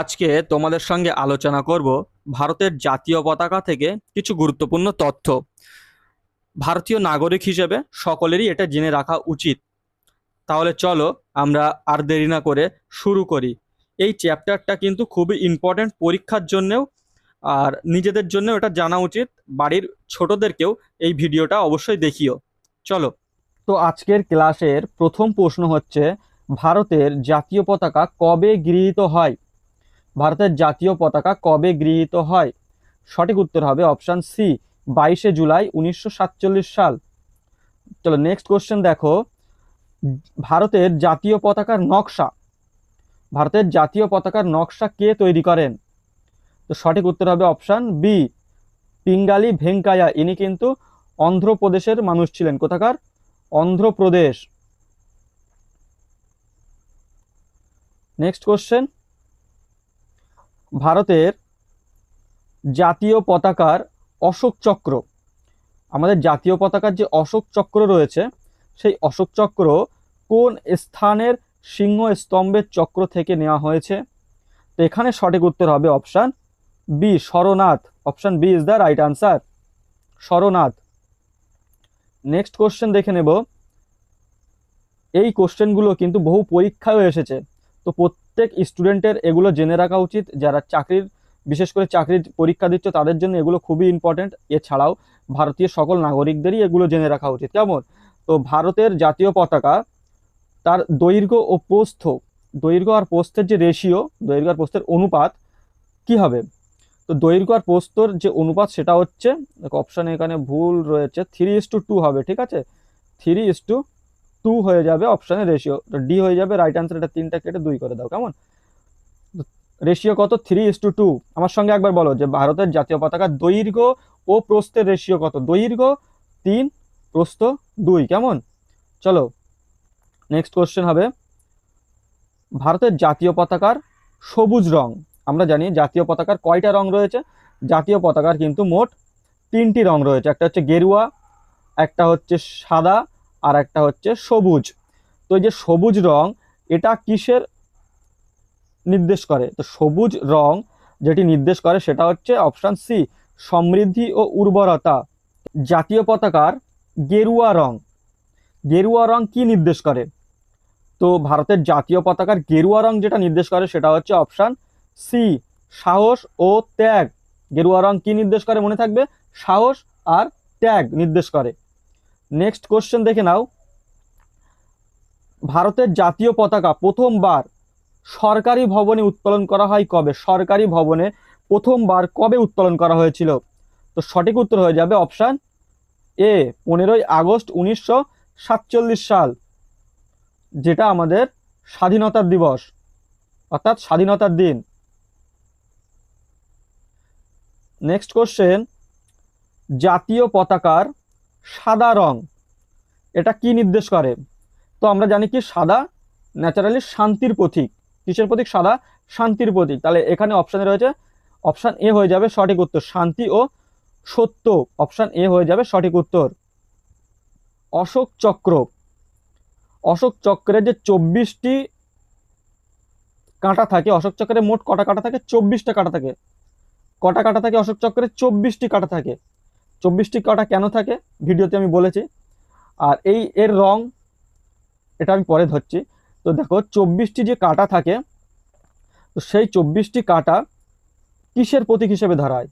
আজকে তোমাদের সঙ্গে আলোচনা করব ভারতের জাতীয় পতাকা থেকে কিছু গুরুত্বপূর্ণ তথ্য। ভারতীয় নাগরিক হিসেবে সকলেরই এটা জেনে রাখা উচিত। তাহলে চলো আমরা আর দেরি না করে শুরু করি। এই চ্যাপ্টারটা কিন্তু খুবই ইম্পর্ট্যান্ট পরীক্ষার জন্যেও, আর নিজেদের জন্যও এটা জানা উচিত। বাড়ির ছোটদেরকেও এই ভিডিওটা অবশ্যই দেখিও। চলো। তো আজকের ক্লাসের প্রথম প্রশ্ন হচ্ছে, ভারতের জাতীয় পতাকা কবে গৃহীত হয়? ভারতের জাতীয় পতাকা কবে গৃহীত হয়? সঠিক উত্তর হবে অপশন সি, 22শে জুলাই 1947 সাল। চলো নেক্সট কোশ্চেন দেখো। ভারতের জাতীয় পতাকার নকশা ভারতের জাতীয় পতাকার নকশা কে তৈরি করেন? তো সঠিক উত্তর হবে অপশন বি, পিঙ্গালি ভেঙ্কাইয়া। ইনি কিন্তু অন্ধ্রপ্রদেশের মানুষ ছিলেন। কোথাকার? অন্ধ্রপ্রদেশ। নেক্সট কোশ্চেন, ভারতের জাতীয় পতাকার অশোক চক্র, আমাদের জাতীয় পতাকার যে অশোক চক্র রয়েছে, সেই অশোক চক্র কোন স্থানের সিংহ স্তম্ভের চক্র থেকে নেওয়া হয়েছে? তো এখানে সঠিক উত্তর হবে option B, Sarnath. Option B is the right answer, Sarnath. Next question দেখে নেব। এই কোশ্চেনগুলো কিন্তু বহু পরীক্ষায়ও এসেছে, তো প্রত্যেক স্টুডেন্টের এগুলো জেনে রাখা উচিত। যারা চাকরির, বিশেষ করে চাকরির পরীক্ষা দিচ্ছে, তাদের জন্য এগুলো খুবই ইম্পর্টেন্ট। এছাড়াও ভারতীয় সকল নাগরিকদেরই এগুলো জেনে রাখা উচিত। কেমন? তো ভারতের জাতীয় পতাকা, তার দৈর্ঘ্য ও প্রস্থ, দৈর্ঘ্য আর প্রস্থের যে রেশিও, দৈর্ঘ্য আর প্রস্থের অনুপাত কি হবে? তো দৈর্ঘ্য আর প্রস্থর যে অনুপাত সেটা হচ্ছে, অপশানে এখানে ভুল রয়েছে, 3:2 হবে। ঠিক আছে, 3:2 হয়ে যাবে অপশানে রেশিও। তো ডি হয়ে যাবে রাইট আনসার। এটা 3টা কেটে 2 করে দাও। কেমন? রেশিও কত? 3:2। আমার সঙ্গে একবার বলো যে ভারতের জাতীয় পতাকার দৈর্ঘ্য ও প্রস্থের রেশিও কত? দৈর্ঘ্য 3, প্রস্থ 2। কেমন? চলো নেক্সট কোশ্চেন হবে, ভারতের জাতীয় পতাকার সবুজ রং। আমরা জানি জাতীয় পতাকার কয়টা রং রয়েছে? জাতীয় পতাকার কিন্তু মোট 3টি রং রয়েছে। একটা হচ্ছে গেরুয়া, একটা হচ্ছে সাদা, আর একটা হচ্ছে সবুজ। তো এই যে সবুজ রং, এটা কিসের নির্দেশ করে? তো সবুজ রং যেটি নির্দেশ করে সেটা হচ্ছে অপশন সি, সমৃদ্ধি ও উর্বরতা। জাতীয় পতাকার গেরুয়া রং, গেরুয়া রং কি নির্দেশ করে? তো ভারতের জাতীয় পতাকার গেরুয়া রং যেটা নির্দেশ করে সেটা হচ্ছে অপশন সি, সাহস ও ত্যাগ। গেরুয়া রং কি নির্দেশ করে মনে থাকবে? সাহস আর ত্যাগ নির্দেশ করে। নেক্সট কোশ্চেন দেখে নাও। ভারতের জাতীয় পতাকা প্রথমবার সরকারি ভবনে উত্তোলন করা হয় কবে? সরকারি ভবনে প্রথমবার কবে উত্তোলন করা হয়েছিল? তো সঠিক উত্তর হয়ে যাবে অপশন এ, 15ই আগস্ট 1947 সাল, যেটা আমাদের স্বাধীনতার দিবস, অর্থাৎ স্বাধীনতার দিন। নেক্সট কোশ্চেন, জাতীয় পতাকার সাদা রং এটা কি নির্দেশ করে? তো আমরা জানি কি সাদা ন্যাচারালি শান্তির প্রতীক। কিসের প্রতীক? সাদা শান্তির প্রতীক। তাহলে এখানে অপশানে রয়েছে অপশান এ হয়ে যাবে সঠিক উত্তর, শান্তি ও সত্য। অপশান এ হয়ে যাবে সঠিক উত্তর। অশোক চক্র, অশোক চক্রের যে 24টি কাঁটা থাকে, অশোক চক্রে মোট কটা কাঁটা থাকে? 24টা কাঁটা থাকে। কটা কাঁটা থাকে অশোক চক্রে? 24টি কাঁটা থাকে। 24টি কাঁটা কেন থাকে ভিডিওতে আমি বলেছি। আর এর রং এটা আমি পরে ধরছি। তো দেখো 24টি যে কাঁটা থাকে, তো সেই 24টি কাঁটা কিসের প্রতীক হিসেবে ধরা হয়?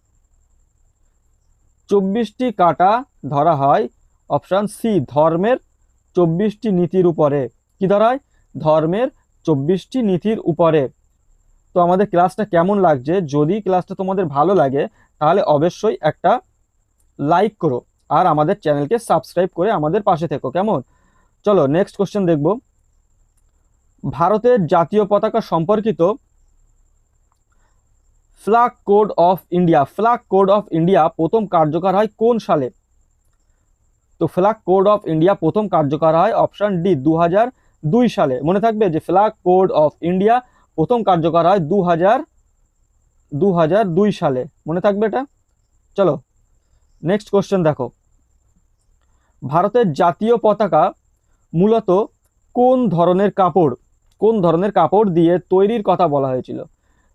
24টি কাঁটা ধরা হয় অপশন সি, ধর্মের 24টি নীতির উপরে। কি ধরা হয়? ধর্মের 24টি নীতির উপরে। তো আমাদের ক্লাসটা কেমন লাগছে? যদি ক্লাসটা তোমাদের ভালো লাগে তাহলে অবশ্যই একটা লাইক করো, আর আমাদের চ্যানেলকে সাবস্ক্রাইব করে আমাদের পাশে থেকো। কেমন? চলো নেক্সট কোশ্চেন দেখব। ভারতের জাতীয় পতাকা সম্পর্কিত flag code of India, flag code of India প্রথম কার্যকর হয় কোন সালে? তো ফ্ল্যাগ কোড অফ ইন্ডিয়া প্রথম কার্যকর হয় অপশন ডি, 2002 সালে। মনে থাকবে যে ফ্ল্যাগ কোড অফ ইন্ডিয়া প্রথম কার্যকর হয় 2002 সালে। মনে থাকবে এটা। চলো নেক্সট কোশ্চেন দেখো। ভারতের জাতীয় পতাকা মূলত কোন ধরনের কাপড়, কোন ধরনের কাপড় দিয়ে তৈরির কথা বলা হয়েছিল?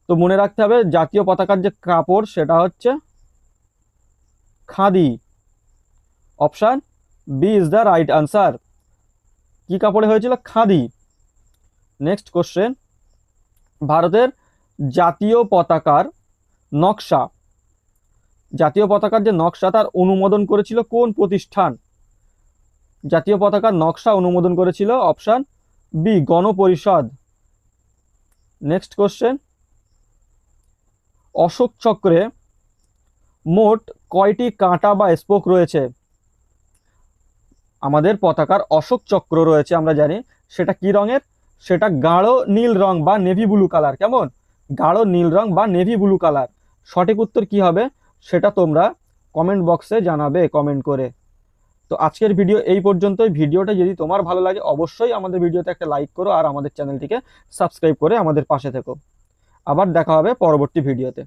তো মনে রাখতে হবে জাতীয় পতাকার যে কাপড় সেটা হচ্ছে khadi. Option B is the right answer. কি কাপড়ে হয়েছিল? খাদি। নেক্সট কোশ্চেন, ভারতের জাতীয় পতাকার নকশা, জাতীয় পতাকার যে নকশা তার অনুমোদন করেছিল কোন প্রতিষ্ঠান? জাতীয় পতাকার নকশা অনুমোদন করেছিল অপশান বি গণপরিষদ। নেক্সট কোশ্চেন, অশোক চক্রে মোট কয়টি কাঁটা বা স্পোক রয়েছে? আমাদের পতাকার অশোক চক্র রয়েছে আমরা জানি, সেটা কি রঙের? সেটা গাঢ় নীল রং বা নেভি ব্লু কালার। কেমন? গাঢ় নীল রং বা নেভি ব্লু কালার। সঠিক উত্তর কি হবে সেটা তোমরা কমেন্ট বক্সে জানাবে কমেন্ট করে। তো আজকের ভিডিও এই পর্যন্তই। ভিডিওটা যদি তোমার ভালো লাগে অবশ্যই আমাদের ভিডিওতে একটা লাইক করো আর আমাদের চ্যানেলটিকে সাবস্ক্রাইব করে আমাদের পাশে থেকো। আবার দেখা হবে পরবর্তী ভিডিওতে।